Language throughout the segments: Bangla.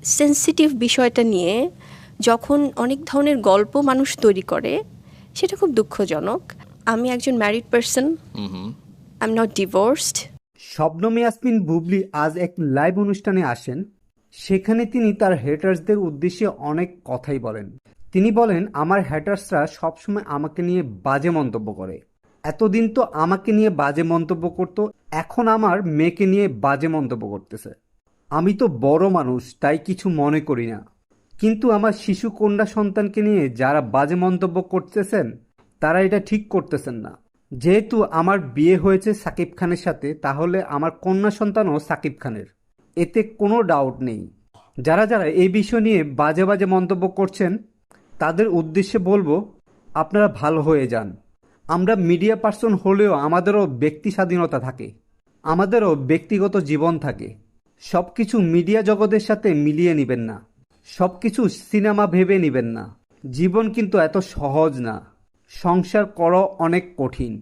সেনসিটিভ বিষয়টা নিয়ে যখন অনেক ধরনের গল্প মানুষ তৈরি করে, সেটা খুব দুঃখজনক। আমি একজন married person, I am not divorced. Shabnam Yasmin Bubly আজ এক লাইভ অনুষ্ঠানে আসেন। সেখানে তিনি তার হেটার্সদের উদ্দেশ্যে অনেক কথাই বলেন। তিনি বলেন, আমার হ্যাটার্সরা সবসময় আমাকে নিয়ে বাজে মন্তব্য করে। এতদিন তো আমাকে নিয়ে বাজে মন্তব্য করত, এখন আমার মেয়েকে নিয়ে বাজে মন্তব্য করতেছে। আমি তো বড় মানুষ, তাই কিছু মনে করি না, কিন্তু আমার শিশু কন্যা সন্তানকে নিয়ে যারা বাজে মন্তব্য করতেছেন তারা এটা ঠিক করতেছেন না। যেহেতু আমার বিয়ে হয়েছে সাকিব খানের সাথে, তাহলে আমার কন্যা সন্তানও সাকিব খানের, এতে কোনো ডাউট নেই। যারা যারা এই বিষয় নিয়ে বাজে বাজে মন্তব্য করছেন তাদের উদ্দেশ্যে বলবো, আপনারা ভালো হয়ে যান। আমরা মিডিয়া পার্সন হলেও আমাদেরও ব্যক্তি স্বাধীনতা থাকে, আমাদেরও ব্যক্তিগত জীবন থাকে। সব কিছু মিডিয়া জগতের সাথে মিলিয়ে নেবেন না, সব কিছু সিনেমা ভেবে নেবেন না। জীবন কিন্তু এত সহজ না, সংসার করা অনেক কঠিন।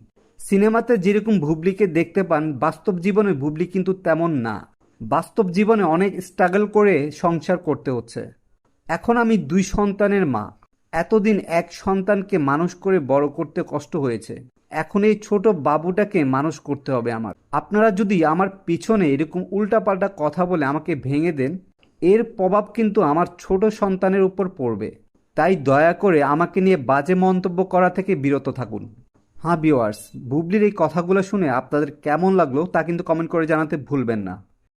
সিনেমাতে যেরকম বুবলিকে দেখতে পান, বাস্তব জীবনে বুবলি কিন্তু তেমন না। বাস্তব জীবনে অনেক স্ট্রাগল করে সংসার করতে হচ্ছে। এখন আমি 2 সন্তানের মা। এতদিন এক সন্তানকে মানুষ করে বড় করতে কষ্ট হয়েছে, এখন এই ছোট বাবুটাকে মানুষ করতে হবে আমার। আপনারা যদি আমার পিছনে এরকম উল্টাপাল্টা কথা বলে আমাকে ভেঙে দেন, এর প্রভাব কিন্তু আমার ছোট সন্তানের উপর পড়বে। তাই দয়া করে আমাকে নিয়ে বাজে মন্তব্য করা থেকে বিরত থাকুন। হ্যাঁ ভিউয়ার্স, বুবলির এই কথাগুলো শুনে আপনাদের কেমন লাগলো তা কিন্তু কমেন্ট করে জানাতে ভুলবেন না।